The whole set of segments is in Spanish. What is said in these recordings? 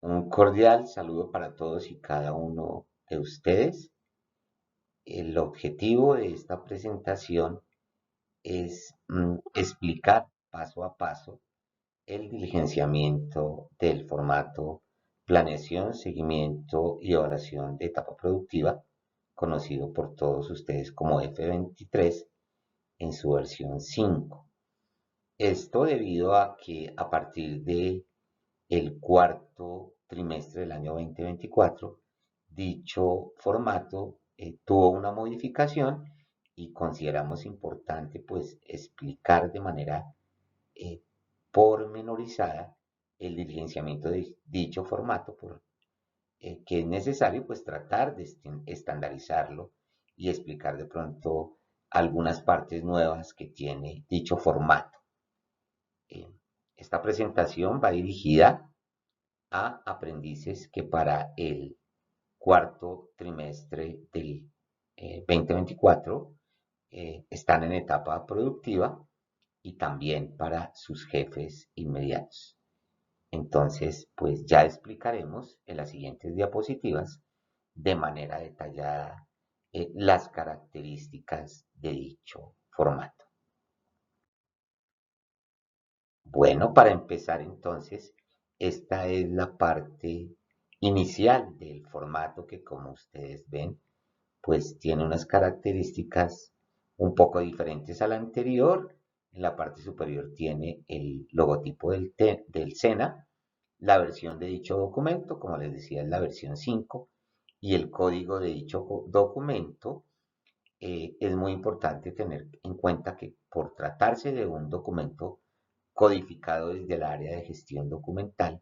Un cordial saludo para todos y cada uno de ustedes. El objetivo de esta presentación es explicar paso a paso el diligenciamiento del formato planeación, seguimiento y evaluación de etapa productiva, conocido por todos ustedes como F23 en su versión 5. Esto debido a que a partir de el cuarto trimestre del año 2024, dicho formato tuvo una modificación y consideramos importante pues explicar de manera eh, pormenorizada el diligenciamiento de dicho formato, que es necesario pues tratar de estandarizarlo y explicar de pronto algunas partes nuevas que tiene dicho formato. Eh, Esta presentación va dirigida a aprendices que para el cuarto trimestre del 2024 están en etapa productiva y también para sus jefes inmediatos. Entonces, pues ya explicaremos en las siguientes diapositivas de manera detallada las características de dicho formato. Bueno, para empezar entonces, esta es la parte inicial del formato que como ustedes ven, pues tiene unas características un poco diferentes a la anterior. En la parte superior tiene el logotipo del SENA, la versión de dicho documento, como les decía, es la versión 5, y el código de dicho documento. Es muy importante tener en cuenta que por tratarse de un documento codificado desde el área de gestión documental,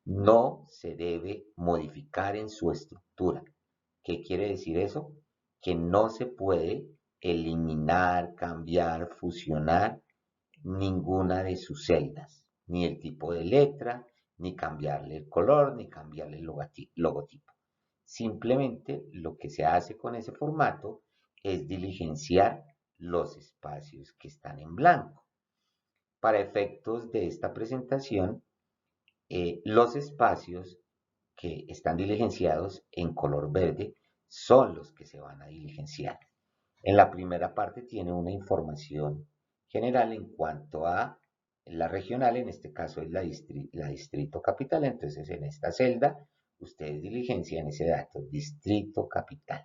no se debe modificar en su estructura. ¿Qué quiere decir eso? Que no se puede eliminar, cambiar, fusionar ninguna de sus celdas, ni el tipo de letra, ni cambiarle el color, ni cambiarle el logotipo. Simplemente lo que se hace con ese formato es diligenciar los espacios que están en blanco. Para efectos de esta presentación, los espacios que están diligenciados en color verde son los que se van a diligenciar. En la primera parte tiene una información general en cuanto a la regional, en este caso es la distrito capital, entonces en esta celda ustedes diligencian ese dato, distrito capital.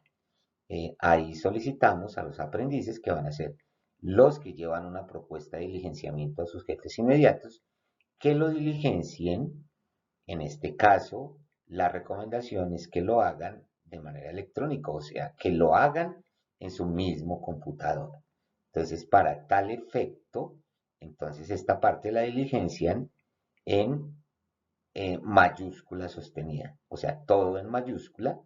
Ahí solicitamos a los aprendices que van a ser los que llevan una propuesta de diligenciamiento a sus jefes inmediatos, que lo diligencien. En este caso, la recomendación es que lo hagan de manera electrónica, o sea, que lo hagan en su mismo computador. Entonces, para tal efecto, entonces esta parte la diligencian en mayúscula sostenida, o sea, todo en mayúscula.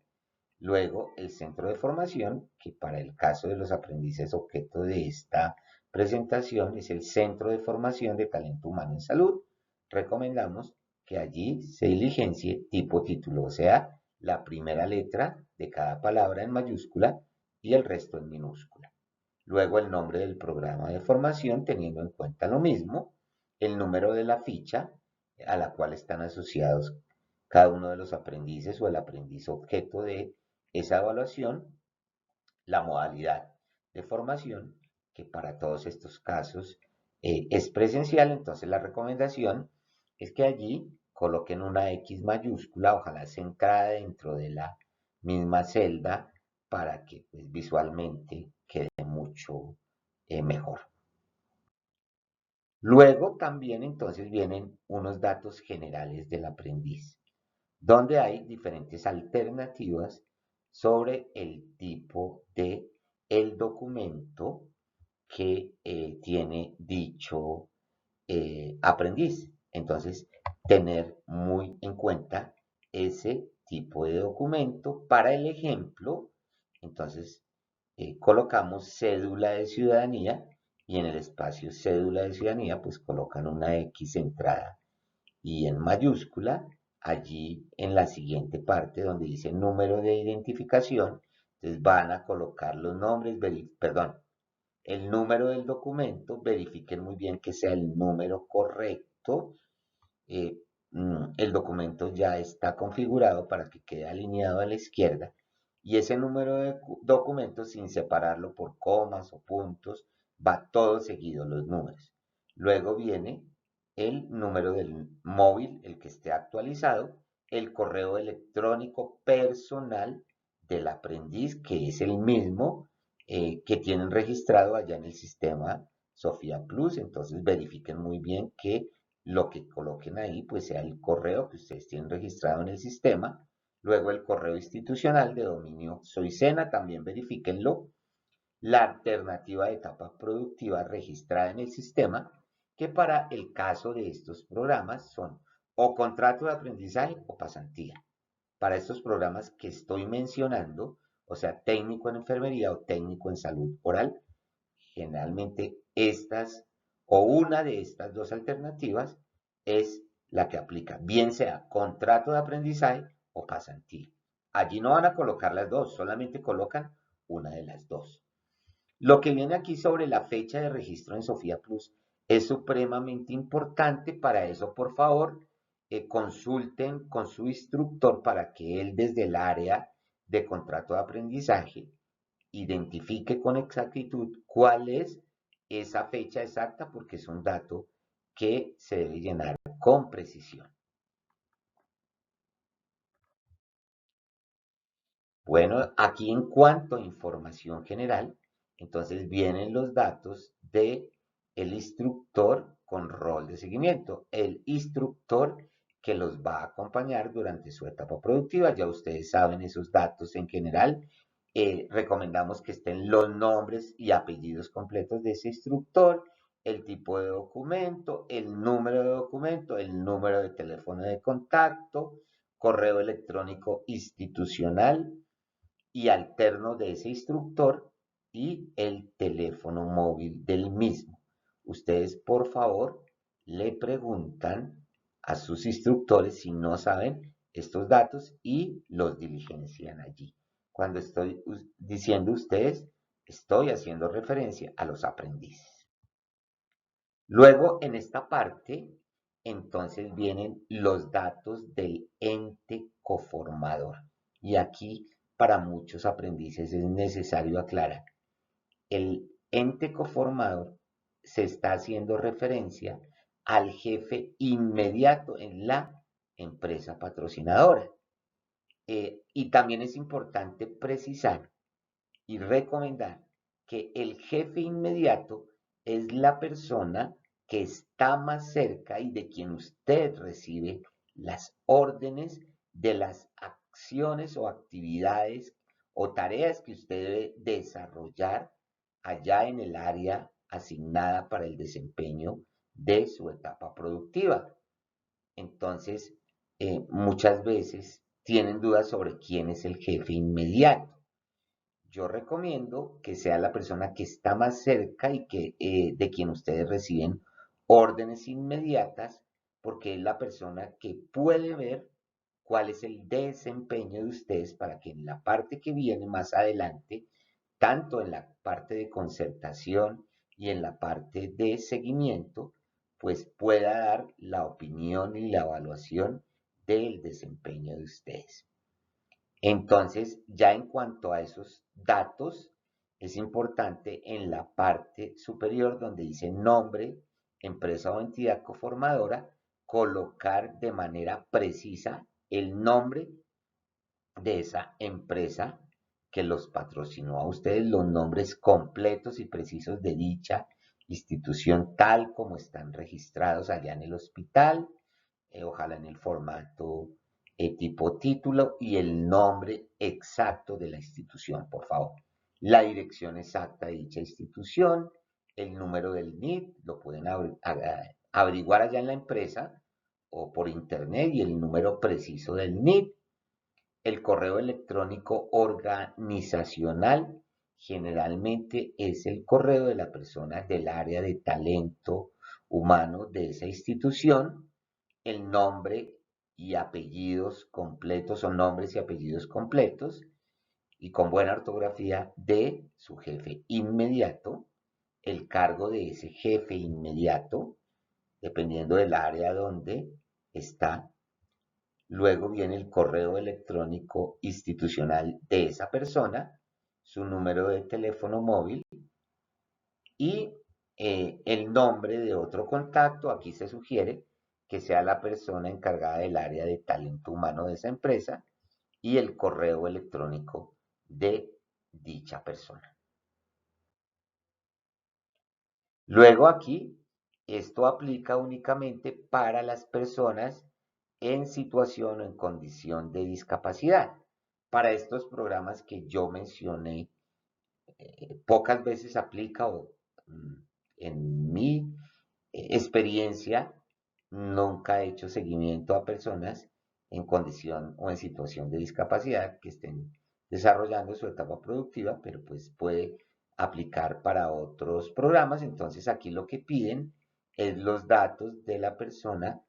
Luego, el centro de formación, que para el caso de los aprendices objeto de esta presentación es el Centro de Formación de Talento Humano en Salud. Recomendamos que allí se diligencie tipo título, o sea, la primera letra de cada palabra en mayúscula y el resto en minúscula. Luego el nombre del programa de formación, teniendo en cuenta lo mismo, el número de la ficha a la cual están asociados cada uno de los aprendices o el aprendiz objeto de esa evaluación, la modalidad de formación, que para todos estos casos es presencial, entonces la recomendación es que allí coloquen una X mayúscula, ojalá centrada dentro de la misma celda para que pues, visualmente quede mucho mejor. Luego también entonces vienen unos datos generales del aprendiz, donde hay diferentes alternativas sobre el tipo de el documento que tiene dicho aprendiz. Entonces, tener muy en cuenta ese tipo de documento. Para el ejemplo, entonces, colocamos cédula de ciudadanía y en el espacio cédula de ciudadanía, pues colocan una X centrada y en mayúscula, allí en la siguiente parte donde dice número de identificación, entonces van a colocar los nombres, perdón, el número del documento, verifiquen muy bien que sea el número correcto, eh, el documento ya está configurado para que quede alineado a la izquierda y ese número de documentos, sin separarlo por comas o puntos, va todo seguido los números. Luego viene el número del móvil, el que esté actualizado, el correo electrónico personal del aprendiz, que es el mismo que tienen registrado allá en el sistema Sofía Plus. Entonces verifiquen muy bien que lo que coloquen ahí pues sea el correo que ustedes tienen registrado en el sistema. Luego el correo institucional de dominio Soysena, también verifíquenlo. La alternativa de etapa productiva registrada en el sistema, que para el caso de estos programas son o contrato de aprendizaje o pasantía. Para estos programas que estoy mencionando, o sea, técnico en enfermería o técnico en salud oral, generalmente estas o una de estas dos alternativas es la que aplica, bien sea contrato de aprendizaje o pasantía. Allí no van a colocar las dos, solamente colocan una de las dos. Lo que viene aquí sobre la fecha de registro en Sofía Plus es supremamente importante. Para eso, por favor, consulten con su instructor para que él desde el área de contrato de aprendizaje identifique con exactitud cuál es esa fecha exacta, porque es un dato que se debe llenar con precisión. Bueno, aquí en cuanto a información general, entonces vienen los datos de el instructor con rol de seguimiento, el instructor que los va a acompañar durante su etapa productiva. Ya ustedes saben esos datos en general. Recomendamos que estén los nombres y apellidos completos de ese instructor, el tipo de documento, el número de documento, el número de teléfono de contacto, correo electrónico institucional y alterno de ese instructor y el teléfono móvil del mismo. Ustedes, por favor, le preguntan a sus instructores si no saben estos datos y los diligencian allí. Cuando estoy diciendo ustedes, estoy haciendo referencia a los aprendices. Luego, en esta parte, entonces vienen los datos del ente coformador. Y aquí, para muchos aprendices, es necesario aclarar. El ente coformador se está haciendo referencia al jefe inmediato en la empresa patrocinadora. Y también es importante precisar y recomendar que el jefe inmediato es la persona que está más cerca y de quien usted recibe las órdenes de las acciones o actividades o tareas que usted debe desarrollar allá en el área asignada para el desempeño de su etapa productiva. Entonces, muchas veces tienen dudas sobre quién es el jefe inmediato. Yo recomiendo que sea la persona que está más cerca y que, de quien ustedes reciben órdenes inmediatas, porque es la persona que puede ver cuál es el desempeño de ustedes para que en la parte que viene más adelante, tanto en la parte de concertación y en la parte de seguimiento, pues pueda dar la opinión y la evaluación del desempeño de ustedes. Entonces, ya en cuanto a esos datos, es importante en la parte superior donde dice nombre, empresa o entidad coformadora, colocar de manera precisa el nombre de esa empresa que los patrocinó a ustedes, los nombres completos y precisos de dicha institución tal como están registrados allá en el hospital, ojalá en el formato tipo título y el nombre exacto de la institución, por favor. La dirección exacta de dicha institución, el número del NIT, lo pueden averiguar allá en la empresa o por internet y el número preciso del NIT, el correo electrónico organizacional, generalmente es el correo de la persona del área de talento humano de esa institución, el nombre y apellidos completos o nombres y apellidos completos y con buena ortografía de su jefe inmediato, el cargo de ese jefe inmediato, dependiendo del área donde está, luego viene el correo electrónico institucional de esa persona, su número de teléfono móvil y el nombre de otro contacto. Aquí se sugiere que sea la persona encargada del área de talento humano de esa empresa y el correo electrónico de dicha persona. Luego aquí, esto aplica únicamente para las personas en situación o en condición de discapacidad. Para estos programas que yo mencioné, pocas veces aplica o mm, en mi experiencia nunca he hecho seguimiento a personas en condición o en situación de discapacidad que estén desarrollando su etapa productiva, pero pues puede aplicar para otros programas. Entonces aquí lo que piden es los datos de la persona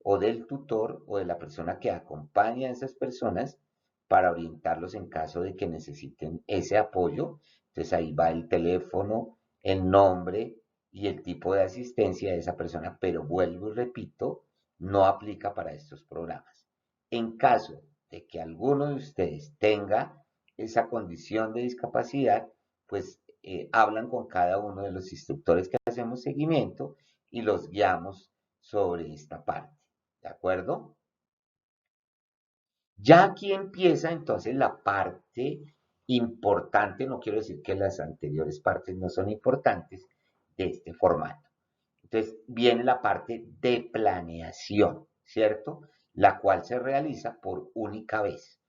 o del tutor o de la persona que acompaña a esas personas para orientarlos en caso de que necesiten ese apoyo. Entonces ahí va el teléfono, el nombre y el tipo de asistencia de esa persona, pero vuelvo y repito, no aplica para estos programas. En caso de que alguno de ustedes tenga esa condición de discapacidad, pues hablan con cada uno de los instructores que hacemos seguimiento y los guiamos sobre esta parte. ¿De acuerdo? Ya aquí empieza entonces la parte importante, no quiero decir que las anteriores partes no son importantes, de este formato. Entonces viene la parte de planeación, ¿cierto? La cual se realiza por única vez.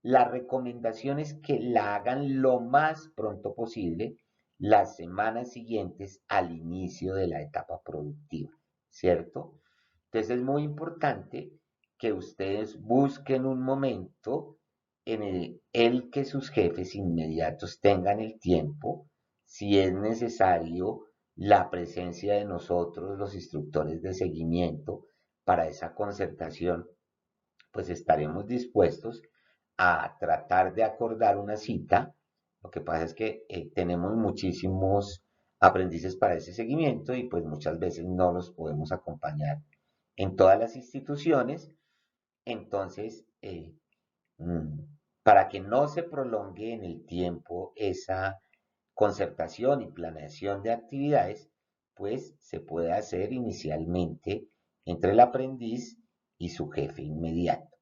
La recomendación es que la hagan lo más pronto posible las semanas siguientes al inicio de la etapa productiva, ¿cierto? Entonces es muy importante que ustedes busquen un momento en el que sus jefes inmediatos tengan el tiempo, si es necesario, la presencia de nosotros, los instructores de seguimiento, para esa concertación, pues estaremos dispuestos a tratar de acordar una cita. Lo que pasa es que tenemos muchísimos aprendices para ese seguimiento y pues muchas veces no los podemos acompañar en todas las instituciones. Entonces, mm, para que no se prolongue en el tiempo esa concertación y planeación de actividades, pues se puede hacer inicialmente entre el aprendiz y su jefe inmediato.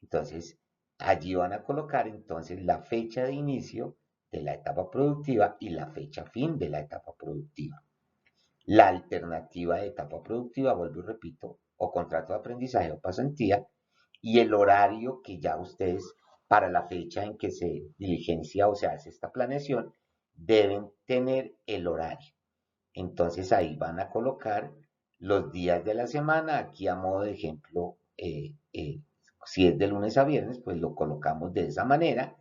Entonces, allí van a colocar entonces la fecha de inicio de la etapa productiva y la fecha fin de la etapa productiva. La alternativa de etapa productiva, vuelvo y repito, o contrato de aprendizaje o pasantía, y el horario que ya ustedes, para la fecha en que se diligencia o se hace esta planeación, deben tener el horario. Entonces ahí van a colocar los días de la semana, aquí a modo de ejemplo, si es de lunes a viernes, pues lo colocamos de esa manera,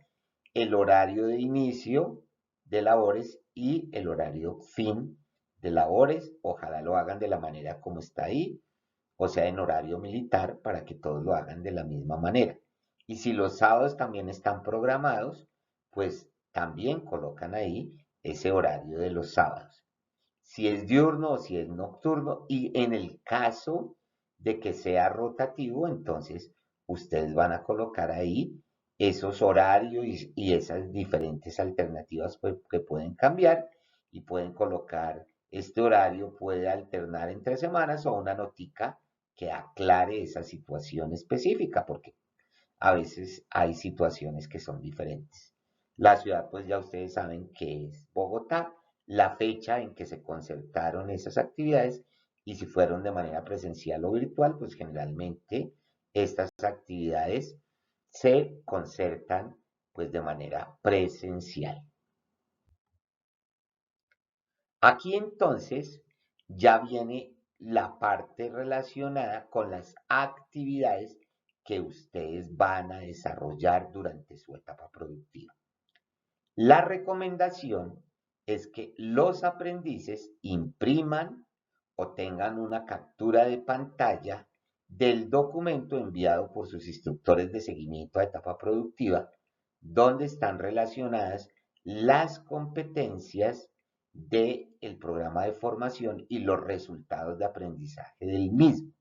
el horario de inicio de labores y el horario fin de labores, ojalá lo hagan de la manera como está ahí, o sea, en horario militar, para que todos lo hagan de la misma manera. Y si los sábados también están programados, pues también colocan ahí ese horario de los sábados, si es diurno o si es nocturno, y en el caso de que sea rotativo, entonces ustedes van a colocar ahí esos horarios y esas diferentes alternativas que pueden cambiar y pueden colocar este horario, puede alternar entre semanas o una notica que aclare esa situación específica, porque a veces hay situaciones que son diferentes. La ciudad, pues ya ustedes saben que es Bogotá, la fecha en que se concertaron esas actividades y si fueron de manera presencial o virtual, pues generalmente estas actividades se concertan pues de manera presencial. Aquí entonces ya viene la parte relacionada con las actividades que ustedes van a desarrollar durante su etapa productiva. La recomendación es que los aprendices impriman o tengan una captura de pantalla del documento enviado por sus instructores de seguimiento a etapa productiva, donde están relacionadas las competencias del programa de formación y los resultados de aprendizaje del mismo.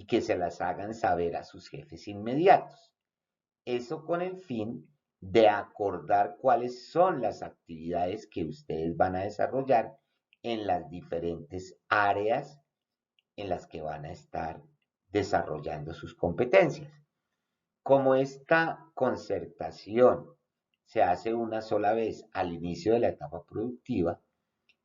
y que se las hagan saber a sus jefes inmediatos. Eso con el fin de acordar cuáles son las actividades que ustedes van a desarrollar en las diferentes áreas en las que van a estar desarrollando sus competencias. Como esta concertación se hace una sola vez al inicio de la etapa productiva,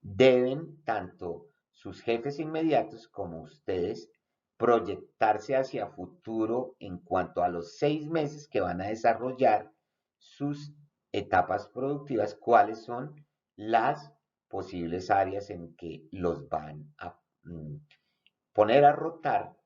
deben tanto sus jefes inmediatos como ustedes proyectarse hacia futuro en cuanto a los 6 meses que van a desarrollar sus etapas productivas, cuáles son las posibles áreas en que los van a poner a rotar.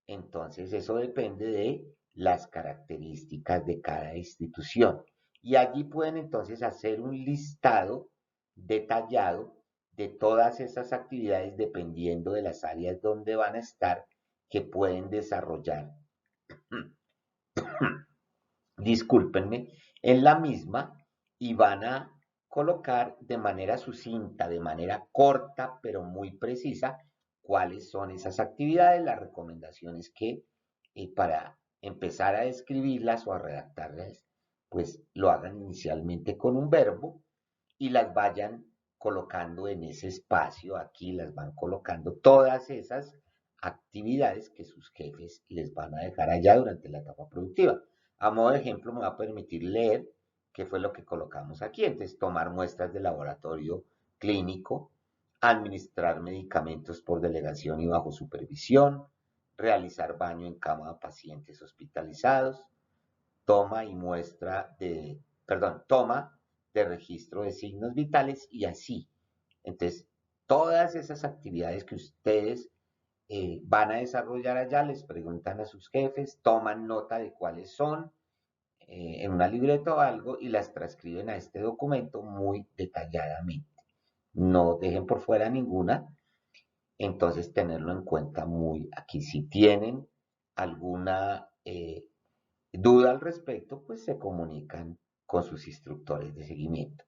Entonces eso depende de las características de cada institución. Y allí pueden entonces hacer un listado detallado de todas esas actividades dependiendo de las áreas donde van a estar que pueden desarrollar, discúlpenme, en la misma y van a colocar de manera sucinta, de manera corta, pero muy precisa, cuáles son esas actividades, las recomendaciones que para empezar a escribirlas o a redactarlas, pues lo hagan inicialmente con un verbo y las vayan colocando en ese espacio, aquí las van colocando todas esas actividades que sus jefes les van a dejar allá durante la etapa productiva. A modo de ejemplo, me va a permitir leer qué fue lo que colocamos aquí. Entonces, tomar muestras de laboratorio clínico, administrar medicamentos por delegación y bajo supervisión, realizar baño en cama a pacientes hospitalizados, toma y muestra de, perdón, toma de registro de signos vitales y así. Entonces, todas esas actividades que ustedes van a desarrollar allá, les preguntan a sus jefes, toman nota de cuáles son en una libreta o algo y las transcriben a este documento muy detalladamente. No dejen por fuera ninguna, entonces tenerlo en cuenta muy aquí. Si tienen alguna duda al respecto, pues se comunican con sus instructores de seguimiento.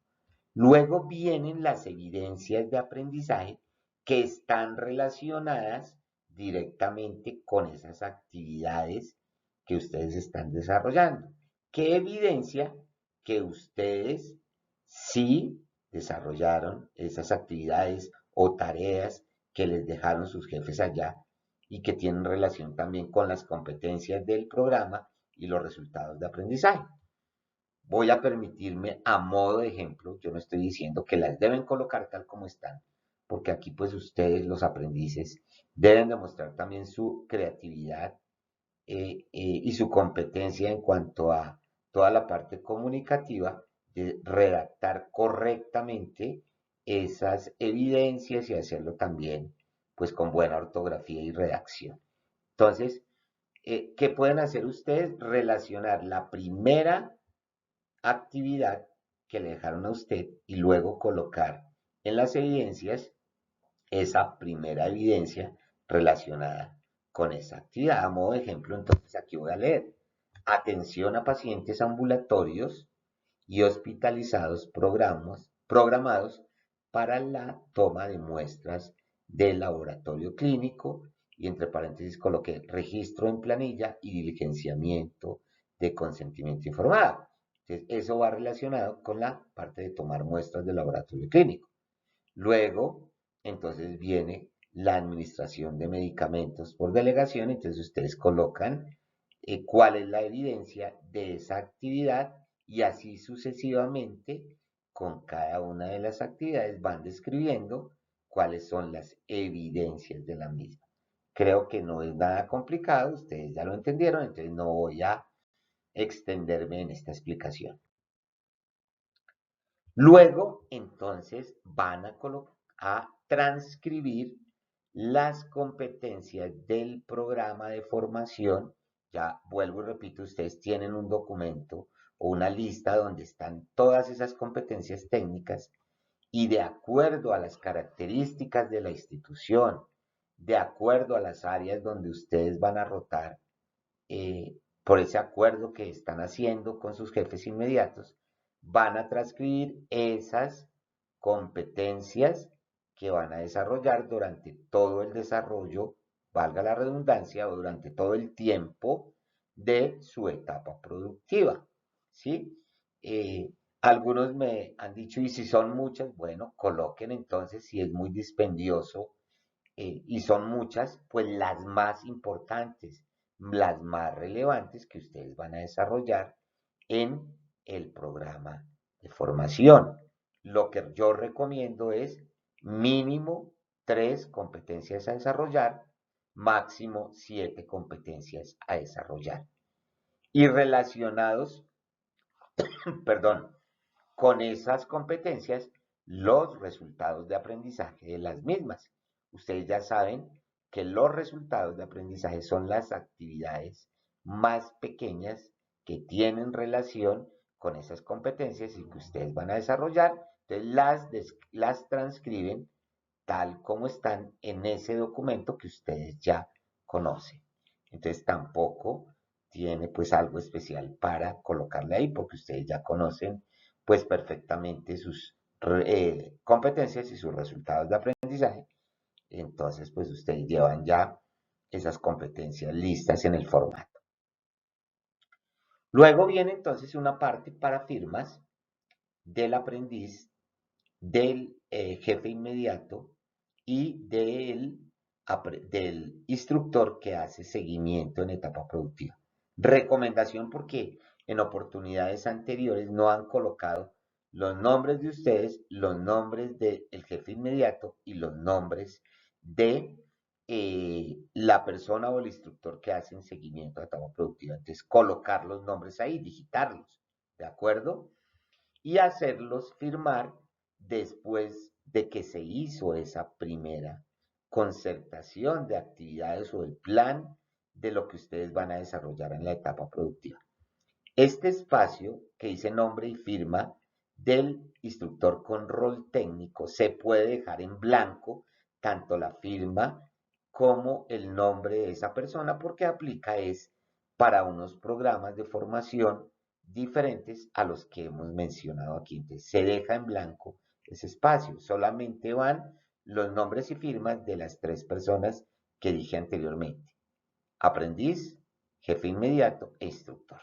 Luego vienen las evidencias de aprendizaje que están relacionadas directamente con esas actividades que ustedes están desarrollando. ¿Qué evidencia que ustedes sí desarrollaron esas actividades o tareas que les dejaron sus jefes allá y que tienen relación también con las competencias del programa y los resultados de aprendizaje? Voy a permitirme a modo de ejemplo, yo no estoy diciendo que las deben colocar tal como están, porque aquí pues ustedes, los aprendices, deben demostrar también su creatividad y su competencia en cuanto a toda la parte comunicativa de redactar correctamente esas evidencias y hacerlo también pues con buena ortografía y redacción. Entonces, ¿qué pueden hacer ustedes? Relacionar la primera actividad que le dejaron a usted y luego colocar en las evidencias esa primera evidencia relacionada con esa actividad. A modo de ejemplo, entonces aquí voy a leer: atención a pacientes ambulatorios y hospitalizados programados para la toma de muestras del laboratorio clínico, y entre paréntesis coloqué registro en planilla y diligenciamiento de consentimiento informado. Entonces, eso va relacionado con la parte de tomar muestras del laboratorio clínico. Luego, entonces viene la administración de medicamentos por delegación, entonces ustedes colocan cuál es la evidencia de esa actividad y así sucesivamente con cada una de las actividades van describiendo cuáles son las evidencias de la misma. Creo que no es nada complicado, ustedes ya lo entendieron, entonces no voy a extenderme en esta explicación. Luego, entonces, van a transcribir las competencias del programa de formación. Ya vuelvo y repito, ustedes tienen un documento o una lista donde están todas esas competencias técnicas y de acuerdo a las características de la institución, de acuerdo a las áreas donde ustedes van a rotar, por ese acuerdo que están haciendo con sus jefes inmediatos, van a transcribir esas competencias que van a desarrollar durante todo el desarrollo valga la redundancia, o durante todo el tiempo de su etapa productiva, ¿sí? Algunos me han dicho, y si son muchas, bueno, coloquen entonces, si es muy dispendioso y son muchas, pues las más importantes, las más relevantes que ustedes van a desarrollar en el programa de formación. Lo que yo recomiendo es mínimo 3 competencias a desarrollar, máximo 7 competencias a desarrollar. Y relacionados, perdón, con esas competencias, los resultados de aprendizaje de las mismas. Ustedes ya saben que los resultados de aprendizaje son las actividades más pequeñas que tienen relación con esas competencias y que ustedes van a desarrollar. Entonces las transcriben tal como están en ese documento que ustedes ya conocen. Entonces tampoco tiene pues algo especial para colocarle ahí porque ustedes ya conocen pues perfectamente sus competencias y sus resultados de aprendizaje. Entonces pues ustedes llevan ya esas competencias listas en el formato. Luego viene entonces una parte para firmas del aprendiz, del jefe inmediato y del instructor que hace seguimiento en etapa productiva. Recomendación porque en oportunidades anteriores no han colocado los nombres de ustedes, los nombres del jefe inmediato y los nombres de la persona o el instructor que hacen seguimiento de etapa productiva. Entonces, colocar los nombres ahí, digitarlos, ¿de acuerdo? Y hacerlos firmar después de que se hizo esa primera concertación de actividades o el plan de lo que ustedes van a desarrollar en la etapa productiva. Este espacio que dice nombre y firma del instructor con rol técnico se puede dejar en blanco tanto la firma como el nombre de esa persona porque aplica es para unos programas de formación diferentes a los que hemos mencionado aquí. Entonces, se deja en blanco ese espacio. Solamente van los nombres y firmas de las 3 personas que dije anteriormente. Aprendiz, jefe inmediato e instructor.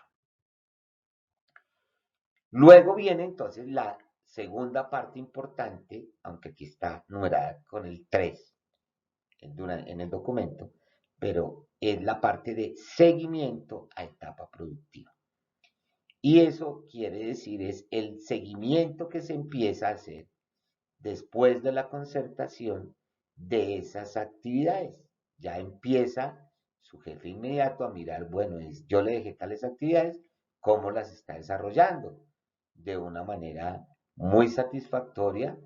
Luego viene entonces la segunda parte importante, aunque aquí está numerada con el 3 en el documento, pero es la parte de seguimiento a etapa productiva. Y eso quiere decir es el seguimiento que se empieza a hacer después de la concertación de esas actividades. Ya empieza su jefe inmediato a mirar, bueno, yo le dejé tales actividades, ¿cómo las está desarrollando? De una manera muy satisfactoria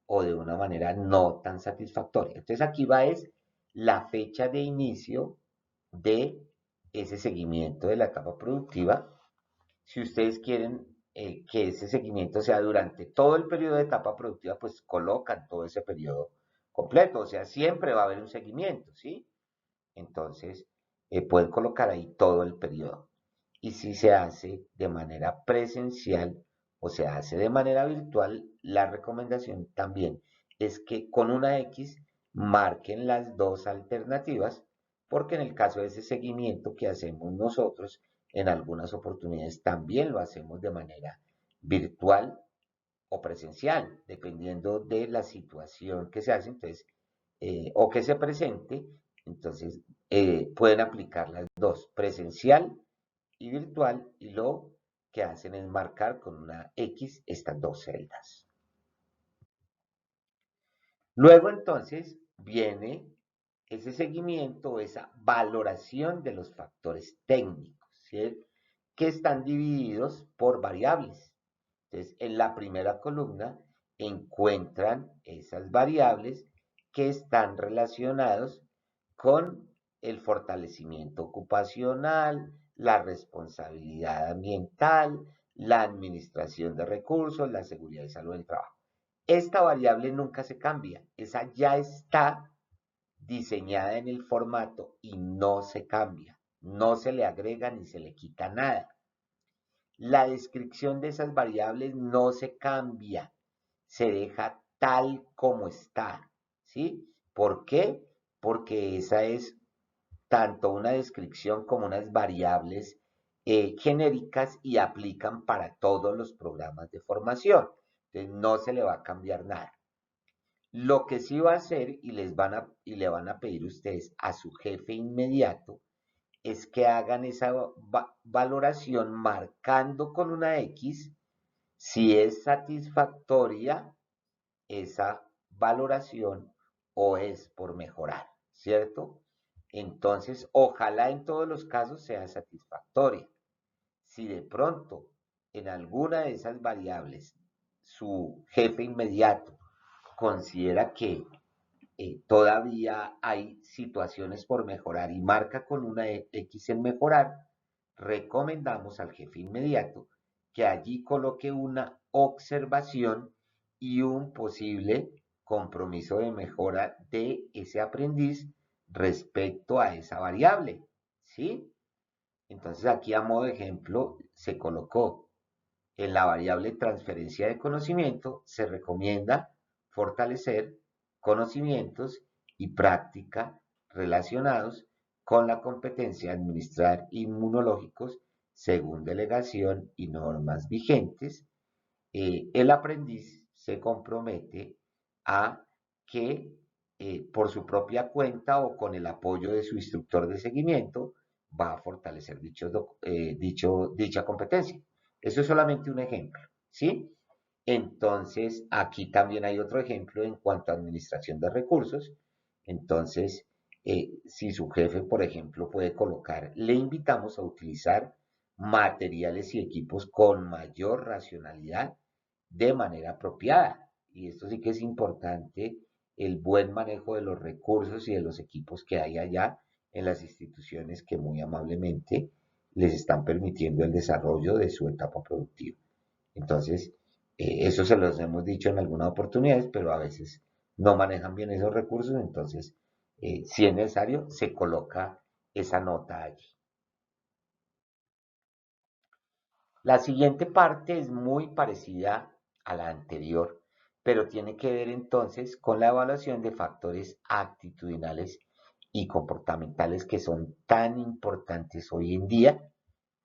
o de una manera no tan satisfactoria. Entonces aquí va es la fecha de inicio de ese seguimiento de la etapa productiva. Si ustedes quieren que ese seguimiento sea durante todo el periodo de etapa productiva, pues colocan todo ese periodo completo, o sea, siempre va a haber un seguimiento, ¿sí? Entonces, pueden colocar ahí todo el periodo. Y si se hace de manera presencial o se hace de manera virtual, la recomendación también es que con una X marquen las 2 alternativas, porque en el caso de ese seguimiento que hacemos nosotros, en algunas oportunidades también lo hacemos de manera virtual o presencial, dependiendo de la situación que se hace, entonces, o que se presente, entonces pueden aplicar las 2, presencial y virtual, y lo que hacen es marcar con una X estas 2 celdas. Luego entonces viene ese seguimiento, esa valoración de los factores técnicos, ¿sí? Que están divididos por variables. Entonces, en la primera columna encuentran esas variables que están relacionados con el fortalecimiento ocupacional, la responsabilidad ambiental, la administración de recursos, la seguridad y salud del trabajo. Esta variable nunca se cambia, esa ya está diseñada en el formato y no se cambia, no se le agrega ni se le quita nada. La descripción de esas variables no se cambia, se deja tal como está, ¿sí? ¿Por qué? Porque esa es tanto una descripción como unas variables genéricas y aplican para todos los programas de formación. Entonces no se le va a cambiar nada. Lo que sí va a hacer y le van a pedir ustedes a su jefe inmediato es que hagan esa valoración marcando con una X si es satisfactoria esa valoración o es por mejorar, ¿cierto? Entonces, ojalá en todos los casos sea satisfactoria. Si de pronto en alguna de esas variables su jefe inmediato considera que todavía hay situaciones por mejorar y marca con una X en mejorar, recomendamos al jefe inmediato que allí coloque una observación y un posible compromiso de mejora de ese aprendiz respecto a esa variable, ¿sí? Entonces aquí a modo de ejemplo se colocó en la variable transferencia de conocimiento, se recomienda fortalecer conocimientos y práctica relacionados con la competencia de administrar inmunológicos según delegación y normas vigentes. El aprendiz se compromete a que por su propia cuenta o con el apoyo de su instructor de seguimiento va a fortalecer dicha competencia. Eso es solamente un ejemplo, ¿sí? Entonces, aquí también hay otro ejemplo en cuanto a administración de recursos. Entonces, si su jefe, por ejemplo, puede colocar, le invitamos a utilizar materiales y equipos con mayor racionalidad de manera apropiada. Y esto sí que es importante, el buen manejo de los recursos y de los equipos que hay allá en las instituciones que muy amablemente les están permitiendo el desarrollo de su etapa productiva. Entonces, eso se los hemos dicho en algunas oportunidades, pero a veces no manejan bien esos recursos, entonces, si es necesario, se coloca esa nota allí. La siguiente parte es muy parecida a la anterior, pero tiene que ver entonces con la evaluación de factores actitudinales y comportamentales que son tan importantes hoy en día.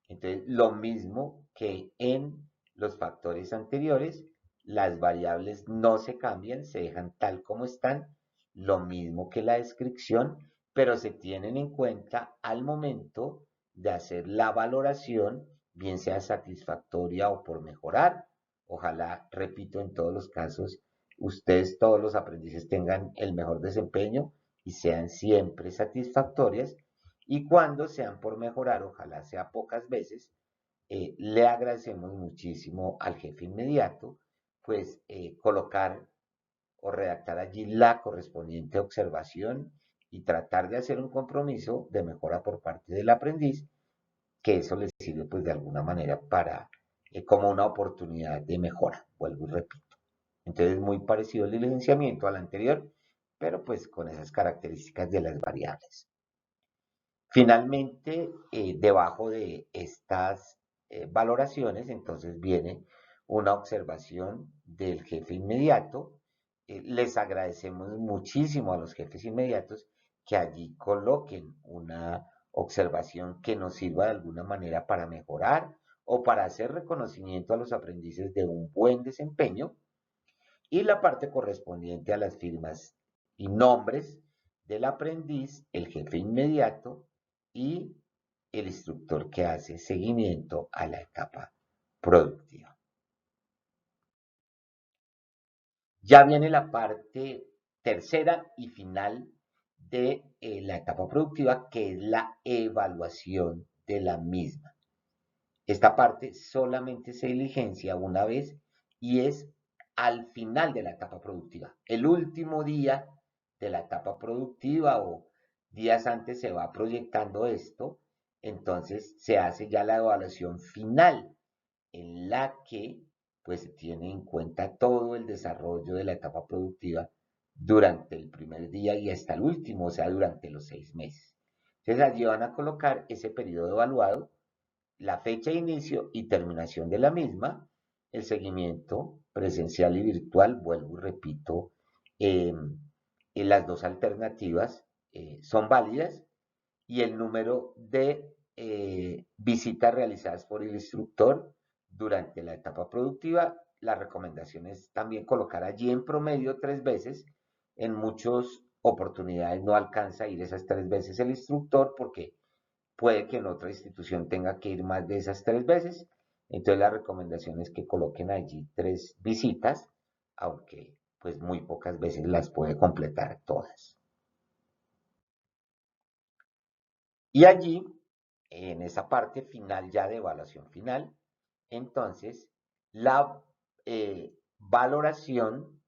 Entonces, lo mismo que en los factores anteriores, las variables no se cambian, se dejan tal como están, lo mismo que la descripción, pero se tienen en cuenta al momento de hacer la valoración, bien sea satisfactoria o por mejorar. Ojalá, repito, en todos los casos, ustedes, todos los aprendices tengan el mejor desempeño y sean siempre satisfactorias. Y cuando sean por mejorar, ojalá sea pocas veces, le agradecemos muchísimo al jefe inmediato, pues colocar o redactar allí la correspondiente observación y tratar de hacer un compromiso de mejora por parte del aprendiz, que eso le sirve pues de alguna manera para, como una oportunidad de mejora, vuelvo y repito. Entonces muy parecido el licenciamiento al anterior, pero pues con esas características de las variables. Finalmente, debajo de estas valoraciones, entonces viene una observación del jefe inmediato. Les agradecemos muchísimo a los jefes inmediatos que allí coloquen una observación que nos sirva de alguna manera para mejorar o para hacer reconocimiento a los aprendices de un buen desempeño, y la parte correspondiente a las firmas y nombres del aprendiz, el jefe inmediato y el instructor que hace seguimiento a la etapa productiva. Ya viene la parte tercera y final de la etapa productiva, que es la evaluación de la misma. Esta parte solamente se diligencia una vez y es al final de la etapa productiva. El último día de la etapa productiva o días antes se va proyectando esto, entonces se hace ya la evaluación final en la que pues se tiene en cuenta todo el desarrollo de la etapa productiva durante el primer día y hasta el último, o sea, durante los 6 meses. Entonces allí van a colocar ese periodo evaluado, la fecha de inicio y terminación de la misma, el seguimiento presencial y virtual, vuelvo y repito, en las dos alternativas son válidas, y el número de visitas realizadas por el instructor durante la etapa productiva. La recomendación es también colocar allí en promedio 3 veces. En muchas oportunidades no alcanza a ir esas 3 veces el instructor porque puede que en otra institución tenga que ir más de esas 3 veces. Entonces la recomendación es que coloquen allí 3 visitas, aunque pues muy pocas veces las puede completar todas. Y allí, en esa parte final ya de evaluación final, entonces la valoración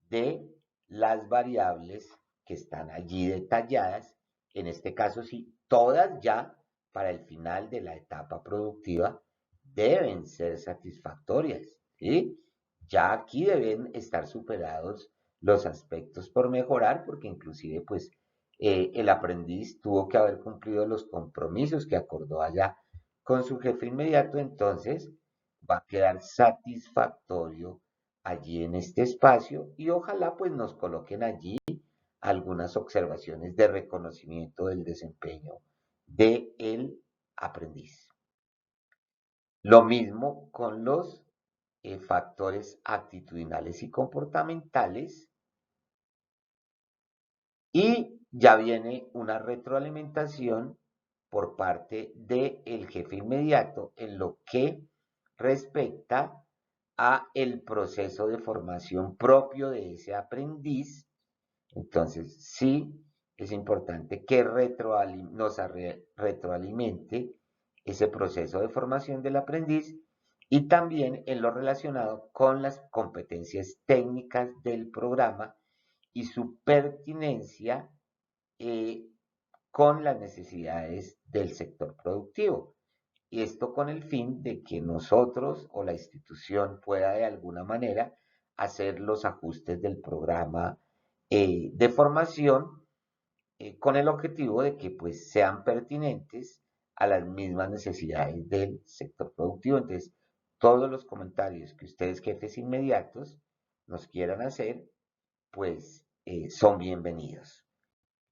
de las variables que están allí detalladas, en este caso sí, todas ya para el final de la etapa productiva deben ser satisfactorias, ¿sí? Ya aquí deben estar superados los aspectos por mejorar, porque inclusive pues el aprendiz tuvo que haber cumplido los compromisos que acordó allá con su jefe inmediato, entonces va a quedar satisfactorio allí en este espacio y ojalá pues nos coloquen allí algunas observaciones de reconocimiento del desempeño del aprendiz. Lo mismo con los factores actitudinales y comportamentales. Y ya viene una retroalimentación por parte del jefe inmediato en lo que respecta a el proceso de formación propio de ese aprendiz. Entonces, sí, es importante que nos retroalimente ese proceso de formación del aprendiz y también en lo relacionado con las competencias técnicas del programa y su pertinencia eh, con las necesidades del sector productivo. Y esto con el fin de que nosotros o la institución pueda de alguna manera hacer los ajustes del programa de formación con el objetivo de que pues sean pertinentes a las mismas necesidades del sector productivo. Entonces, todos los comentarios que ustedes, jefes inmediatos, nos quieran hacer, pues son bienvenidos.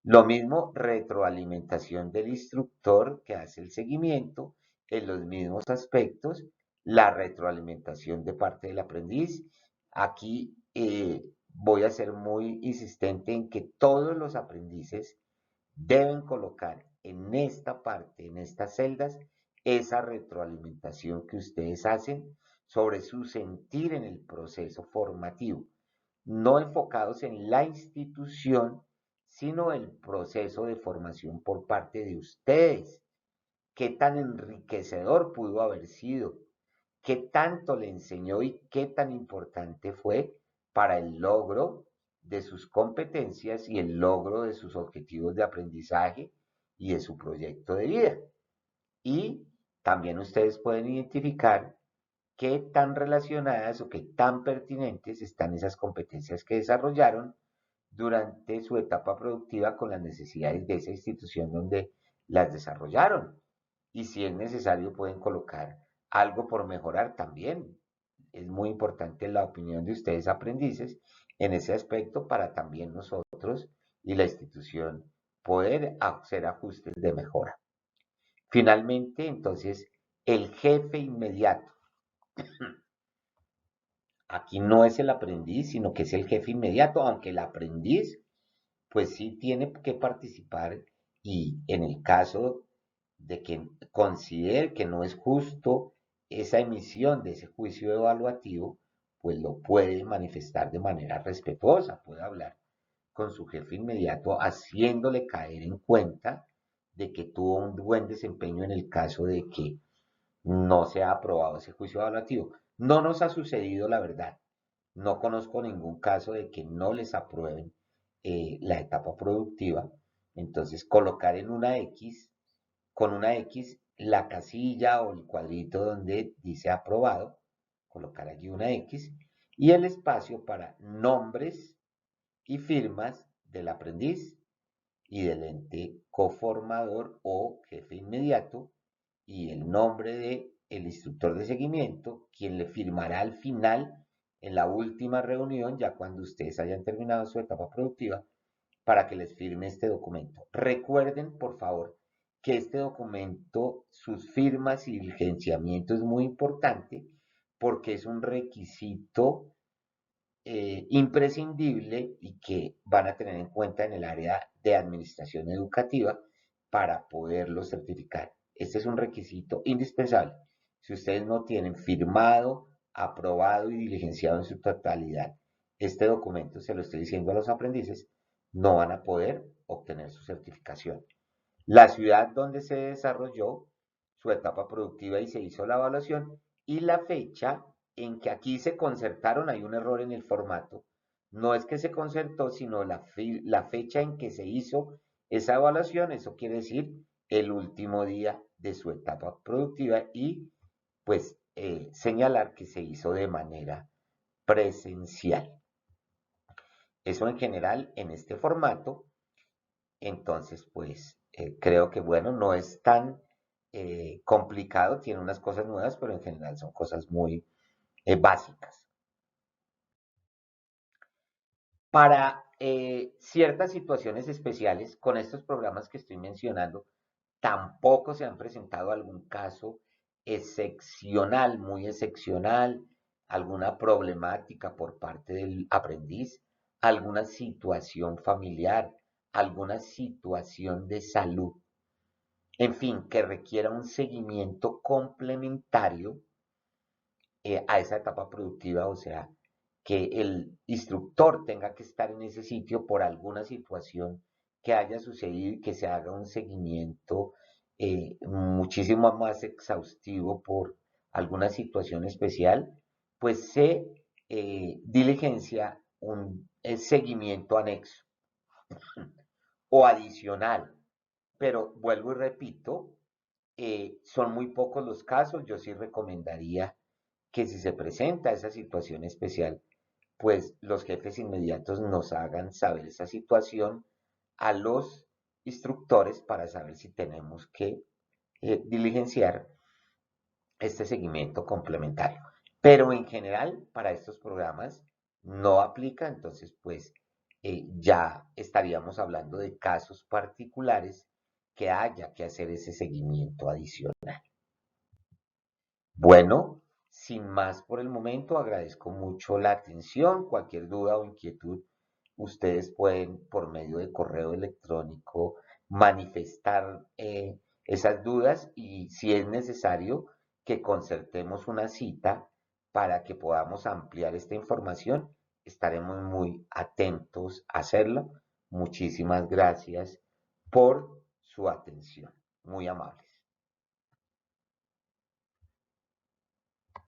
Lo mismo, retroalimentación del instructor que hace el seguimiento en los mismos aspectos, la retroalimentación de parte del aprendiz. Aquí voy a ser muy insistente en que todos los aprendices deben colocar en esta parte, en estas celdas, esa retroalimentación que ustedes hacen sobre su sentir en el proceso formativo, no enfocados en la institución, sino el proceso de formación por parte de ustedes. ¿Qué tan enriquecedor pudo haber sido? ¿Qué tanto le enseñó y qué tan importante fue para el logro de sus competencias y el logro de sus objetivos de aprendizaje y de su proyecto de vida? Y también ustedes pueden identificar qué tan relacionadas o qué tan pertinentes están esas competencias que desarrollaron durante su etapa productiva con las necesidades de esa institución donde las desarrollaron. Y si es necesario, pueden colocar algo por mejorar también. Es muy importante la opinión de ustedes, aprendices, en ese aspecto para también nosotros y la institución poder hacer ajustes de mejora. Finalmente, entonces, el jefe inmediato. Aquí no es el aprendiz, sino que es el jefe inmediato, aunque el aprendiz pues sí tiene que participar y en el caso de que considere que no es justo esa emisión de ese juicio evaluativo, pues lo puede manifestar de manera respetuosa, puede hablar con su jefe inmediato haciéndole caer en cuenta de que tuvo un buen desempeño en el caso de que no se ha aprobado ese juicio evaluativo. No nos ha sucedido, la verdad. No conozco ningún caso de que no les aprueben la etapa productiva. Entonces, colocar en una X, con una X, la casilla o el cuadrito donde dice aprobado, colocar allí una X, y el espacio para nombres y firmas del aprendiz y del ente coformador o jefe inmediato y el nombre de el instructor de seguimiento, quien le firmará al final, en la última reunión, ya cuando ustedes hayan terminado su etapa productiva, para que les firme este documento. Recuerden, por favor, que este documento, sus firmas y diligenciamiento es muy importante porque es un requisito imprescindible y que van a tener en cuenta en el área de administración educativa para poderlo certificar. Este es un requisito indispensable. Si ustedes no tienen firmado, aprobado y diligenciado en su totalidad este documento, se lo estoy diciendo a los aprendices, no van a poder obtener su certificación. La ciudad donde se desarrolló su etapa productiva y se hizo la evaluación y la fecha en que aquí se concertaron, hay un error en el formato, no es que se concertó, sino la fecha en que se hizo esa evaluación, eso quiere decir el último día de su etapa productiva y pues señalar que se hizo de manera presencial. Eso en general en este formato. Entonces, pues creo que bueno, no es tan complicado, tiene unas cosas nuevas, pero en general son cosas muy básicas. Para ciertas situaciones especiales, con estos programas que estoy mencionando, tampoco se han presentado algún caso excepcional, muy excepcional, alguna problemática por parte del aprendiz, alguna situación familiar, alguna situación de salud, en fin, que requiera un seguimiento complementario a esa etapa productiva, o sea, que el instructor tenga que estar en ese sitio por alguna situación que haya sucedido y que se haga un seguimiento muchísimo más exhaustivo por alguna situación especial, pues se diligencia un seguimiento anexo o adicional. Pero vuelvo y repito, son muy pocos los casos. Yo sí recomendaría que si se presenta esa situación especial, pues los jefes inmediatos nos hagan saber esa situación a los instructores para saber si tenemos que diligenciar este seguimiento complementario. Pero en general, para estos programas no aplica, entonces pues ya estaríamos hablando de casos particulares que haya que hacer ese seguimiento adicional. Bueno, sin más por el momento, agradezco mucho la atención. Cualquier duda o inquietud, ustedes pueden por medio de correo electrónico manifestar esas dudas y si es necesario que concertemos una cita para que podamos ampliar esta información, estaremos muy atentos a hacerlo. Muchísimas gracias por su atención. Muy amables.